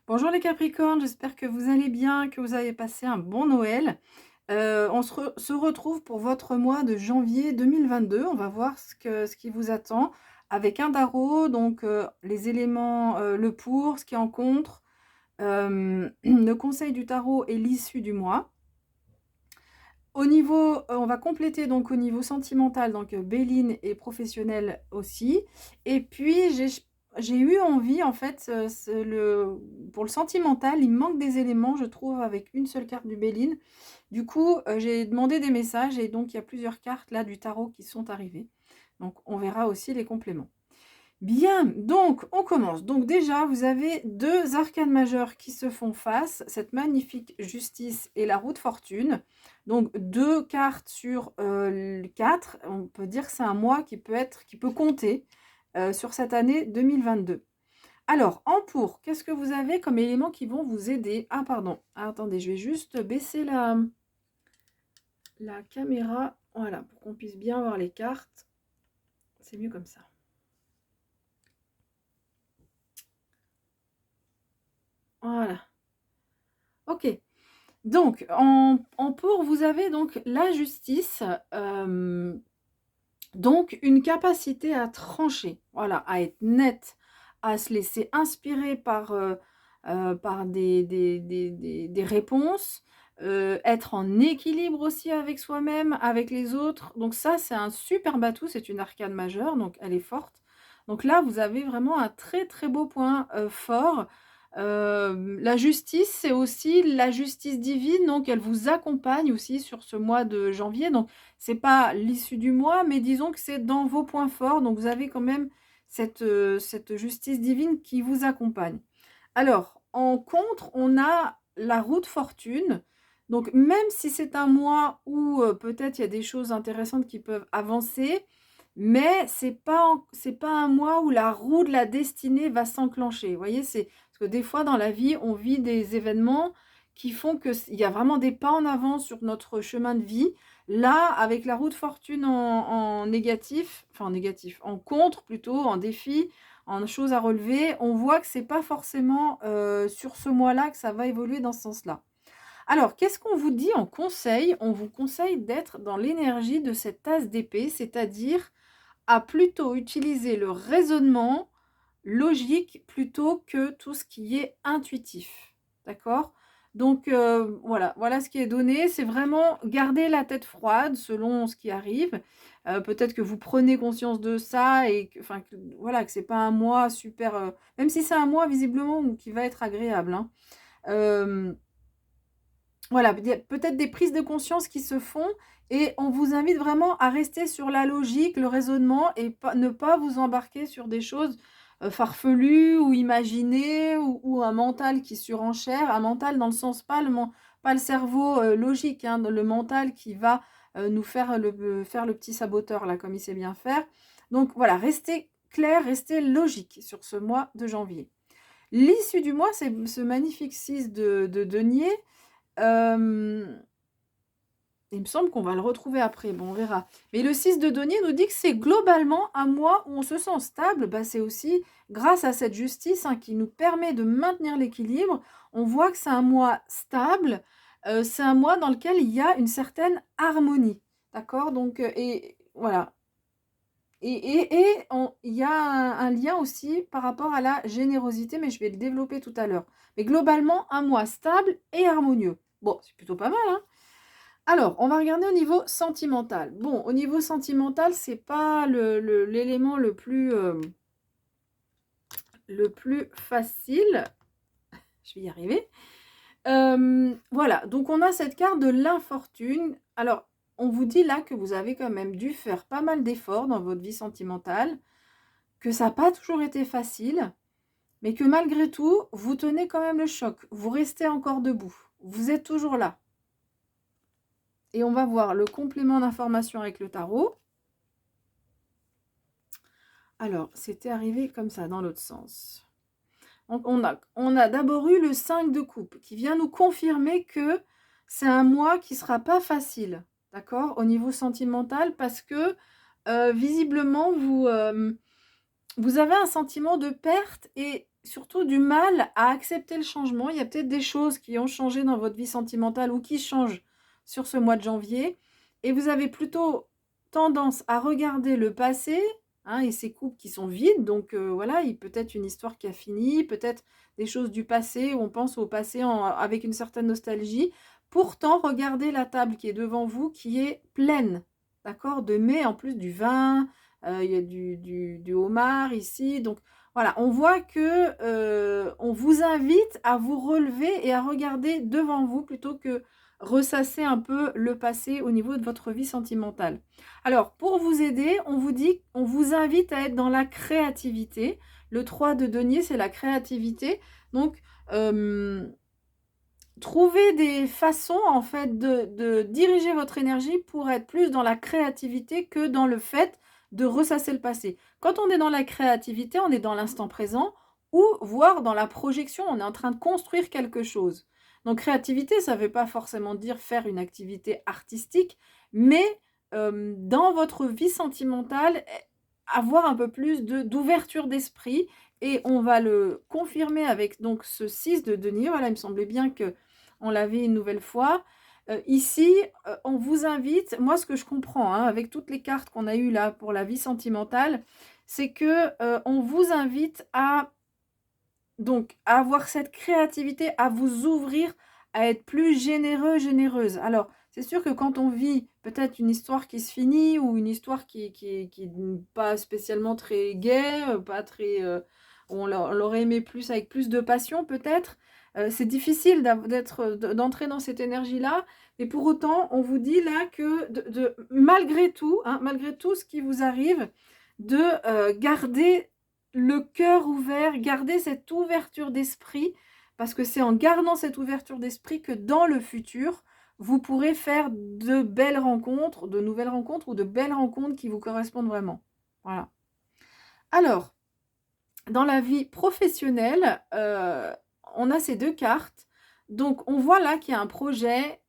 Bonjour les Capricornes, j'espère que vous allez bien, que vous avez passé un bon Noël. On se retrouve pour votre mois de janvier 2022. On va voir ce qui vous attend avec un tarot, donc les éléments, le pour, ce qui est en contre, le conseil du tarot et l'issue du mois. Au niveau, on va compléter donc au niveau sentimental, donc Béline et professionnel aussi. Et puis j'ai eu envie en fait, pour le sentimental, il me manque des éléments, je trouve, avec une seule carte du Béline. Du coup, j'ai demandé des messages et donc il y a plusieurs cartes là du tarot qui sont arrivées. Donc on verra aussi les compléments. Bien, donc on commence. Donc déjà, vous avez deux arcanes majeures qui se font face, cette magnifique justice et la roue de fortune. Donc deux cartes sur quatre. On peut dire que c'est un mois qui peut compter sur cette année 2022. Alors, en pour, qu'est-ce que vous avez comme éléments qui vont vous aider? Ah pardon, ah, attendez, je vais juste baisser la caméra, voilà, pour qu'on puisse bien voir les cartes. C'est mieux comme ça. Voilà. Ok. Donc, en pour, vous avez donc la justice, donc une capacité à trancher, voilà, à être net, à se laisser inspirer par des réponses, être en équilibre aussi avec soi-même, avec les autres. Donc ça, c'est un super atout, c'est une arcane majeure, donc elle est forte. Donc là, vous avez vraiment un très très beau point fort. La justice, c'est aussi la justice divine, donc elle vous accompagne aussi sur ce mois de janvier. Donc c'est pas l'issue du mois, mais disons que c'est dans vos points forts. Donc vous avez quand même cette justice divine qui vous accompagne. Alors, en contre, on a la roue de fortune. Donc même si c'est un mois où peut-être il y a des choses intéressantes qui peuvent avancer, mais c'est pas un mois où la roue de la destinée va s'enclencher. Vous voyez, c'est parce que des fois dans la vie, on vit des événements qui font qu'il y a vraiment des pas en avant sur notre chemin de vie. Là, avec la roue de fortune en négatif, enfin en négatif, en contre plutôt, en défi, en choses à relever, on voit que c'est pas forcément sur ce mois-là que ça va évoluer dans ce sens-là. Alors, qu'est-ce qu'on vous dit en conseil? On vous conseille d'être dans l'énergie de cette as d'épée, c'est-à-dire à plutôt utiliser le raisonnement logique plutôt que tout ce qui est intuitif. D'accord? Donc voilà ce qui est donné. C'est vraiment garder la tête froide selon ce qui arrive. Peut-être que vous prenez conscience de ça et que, enfin, voilà, que c'est pas un mois super. Même si c'est un mois visiblement qui va être agréable. Hein. Euh, voilà, peut-être des prises de conscience qui se font et on vous invite vraiment à rester sur la logique, le raisonnement et ne pas vous embarquer sur des choses farfelues ou imaginées ou un mental qui surenchère, un mental dans le sens pas le cerveau logique, hein, le mental qui va nous faire faire le petit saboteur là comme il sait bien faire. Donc voilà, restez clair, restez logique sur ce mois de janvier. L'issue du mois, c'est ce magnifique 6 de denier. Euh, il me semble qu'on va le retrouver après, bon, on verra. Mais le 6 de denier nous dit que c'est globalement un mois où on se sent stable. Bah, c'est aussi grâce à cette justice hein, qui nous permet de maintenir l'équilibre. On voit que c'est un mois stable. C'est un mois dans lequel il y a une certaine harmonie. D'accord? Donc, et voilà. Il y a un lien aussi par rapport à la générosité, mais je vais le développer tout à l'heure. Mais globalement, un mois stable et harmonieux. Bon, c'est plutôt pas mal, hein? Alors, on va regarder au niveau sentimental. Bon, au niveau sentimental, c'est pas l'élément le plus facile. Je vais y arriver. Voilà, donc on a cette carte de l'infortune. Alors, on vous dit là que vous avez quand même dû faire pas mal d'efforts dans votre vie sentimentale, que ça n'a pas toujours été facile, mais que malgré tout, vous tenez quand même le choc. Vous restez encore debout. Vous êtes toujours là. Et on va voir le complément d'information avec le tarot. Alors, c'était arrivé comme ça, dans l'autre sens. On a d'abord eu le 5 de coupe qui vient nous confirmer que c'est un mois qui ne sera pas facile, d'accord, au niveau sentimental, parce que visiblement, vous avez un sentiment de perte et surtout du mal à accepter le changement. Il y a peut-être des choses qui ont changé dans votre vie sentimentale ou qui changent sur ce mois de janvier. Et vous avez plutôt tendance à regarder le passé, hein, et ces coupes qui sont vides. Donc voilà, il peut-être une histoire qui a fini, peut-être des choses du passé où on pense au passé avec une certaine nostalgie. Pourtant, regardez la table qui est devant vous, qui est pleine, d'accord, de mets, en plus du vin, il y a du homard ici. Donc voilà, on voit que on vous invite à vous relever et à regarder devant vous plutôt que ressasser un peu le passé au niveau de votre vie sentimentale. Alors, pour vous aider, on vous invite à être dans la créativité. Le 3 de denier, c'est la créativité. Donc, trouvez des façons, en fait, de diriger votre énergie pour être plus dans la créativité que dans le fait de ressasser le passé. Quand on est dans la créativité, on est dans l'instant présent ou voire dans la projection, on est en train de construire quelque chose. Donc créativité, ça ne veut pas forcément dire faire une activité artistique, mais dans votre vie sentimentale, avoir un peu plus d'ouverture d'esprit. Et on va le confirmer avec donc ce 6 de denier. Voilà, il me semblait bien qu'on l'avait une nouvelle fois. Ici, on vous invite, moi ce que je comprends, hein, avec toutes les cartes qu'on a eues là pour la vie sentimentale, c'est que on vous invite à donc à avoir cette créativité, à vous ouvrir, à être plus généreux, généreuse. Alors, c'est sûr que quand on vit peut-être une histoire qui se finit ou une histoire qui n'est pas spécialement très gaie, pas très, on l'aurait aimé plus avec plus de passion peut-être. C'est difficile d'entrer dans cette énergie-là, mais pour autant, on vous dit là que malgré tout, hein, malgré tout ce qui vous arrive, de garder le cœur ouvert, garder cette ouverture d'esprit, parce que c'est en gardant cette ouverture d'esprit que dans le futur, vous pourrez faire de belles rencontres, de nouvelles rencontres ou de belles rencontres qui vous correspondent vraiment. Voilà. Alors, dans la vie professionnelle, on a ces deux cartes. Donc, on voit là qu'il y a un projet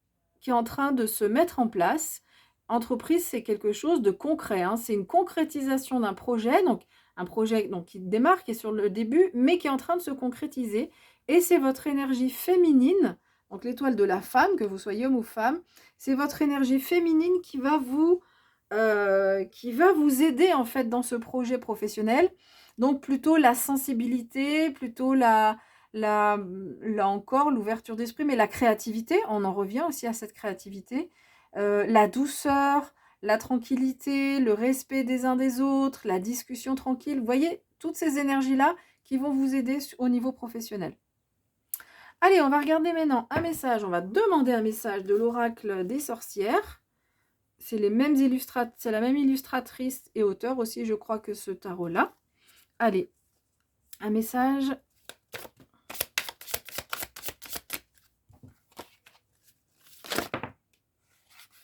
qui est en train de se mettre en place. Entreprise, c'est quelque chose de concret, hein. C'est une concrétisation d'un projet. Donc, un projet donc, qui démarre, qui est sur le début, mais qui est en train de se concrétiser. Et c'est votre énergie féminine, donc l'étoile de la femme, que vous soyez homme ou femme, c'est votre énergie féminine qui va vous aider en fait dans ce projet professionnel. Donc plutôt la sensibilité, plutôt là encore l'ouverture d'esprit, mais la créativité, on en revient aussi à cette créativité, la douceur, la tranquillité, le respect des uns des autres, la discussion tranquille. Vous voyez, toutes ces énergies-là qui vont vous aider au niveau professionnel. Allez, on va regarder maintenant un message. On va demander un message de l'oracle des sorcières. C'est la même illustratrice et auteur aussi, je crois, que ce tarot-là. Allez, un message.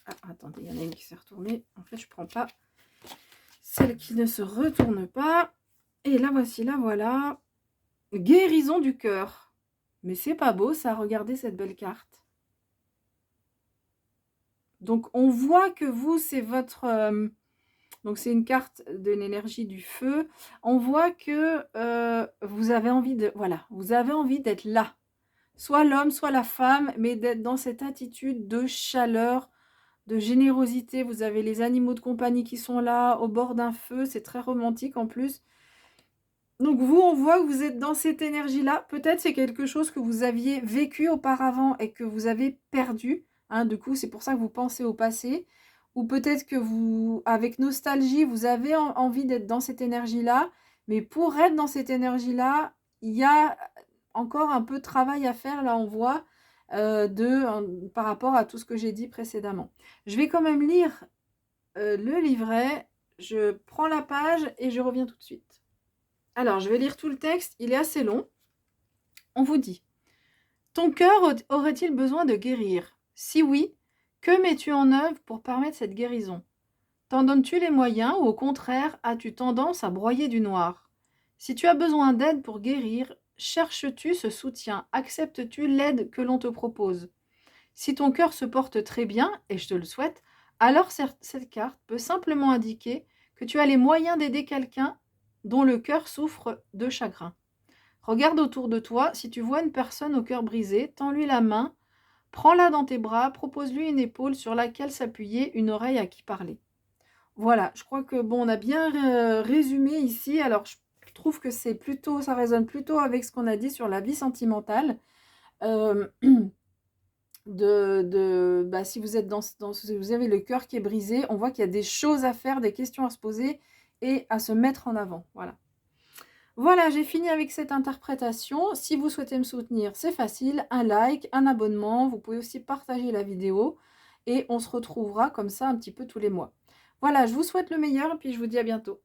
Ah, attendez, il y en a une qui s'est retournée. En fait, je ne prends pas celle qui ne se retourne pas. Et la voici, la voilà. Guérison du cœur. Mais c'est pas beau, ça, regardez cette belle carte. Donc, on voit que vous, c'est votre... donc, c'est une carte de l'énergie du feu. On voit que vous avez envie de... Voilà, vous avez envie d'être là. Soit l'homme, soit la femme, mais d'être dans cette attitude de chaleur, de générosité. Vous avez les animaux de compagnie qui sont là, au bord d'un feu. C'est très romantique en plus. Donc vous, on voit que vous êtes dans cette énergie-là. Peut-être c'est quelque chose que vous aviez vécu auparavant et que vous avez perdu. Hein, du coup, c'est pour ça que vous pensez au passé. Ou peut-être que vous, avec nostalgie, vous avez envie d'être dans cette énergie-là. Mais pour être dans cette énergie-là, il y a encore un peu de travail à faire. Là, on voit par rapport à tout ce que j'ai dit précédemment. Je vais quand même lire le livret. Je prends la page et je reviens tout de suite. Alors, je vais lire tout le texte, il est assez long. On vous dit « Ton cœur aurait-il besoin de guérir? Si oui, que mets-tu en œuvre pour permettre cette guérison? T'en donnes-tu les moyens ou au contraire, as-tu tendance à broyer du noir? Si tu as besoin d'aide pour guérir, cherches-tu ce soutien? Acceptes-tu l'aide que l'on te propose? Si ton cœur se porte très bien, et je te le souhaite, alors cette carte peut simplement indiquer que tu as les moyens d'aider quelqu'un dont le cœur souffre de chagrin. Regarde autour de toi, si tu vois une personne au cœur brisé, tends-lui la main, prends-la dans tes bras, propose-lui une épaule sur laquelle s'appuyer, une oreille à qui parler. Voilà, je crois que bon, on a bien résumé ici. Alors, je trouve que c'est plutôt, ça résonne plutôt avec ce qu'on a dit sur la vie sentimentale. Euh, bah, si vous êtes si vous avez le cœur qui est brisé, on voit qu'il y a des choses à faire, des questions à se poser et à se mettre en avant. Voilà. Voilà, j'ai fini avec cette interprétation. Si vous souhaitez me soutenir, c'est facile, un like, un abonnement. Vous pouvez aussi partager la vidéo et on se retrouvera comme ça un petit peu tous les mois. Voilà, je vous souhaite le meilleur et puis je vous dis à bientôt.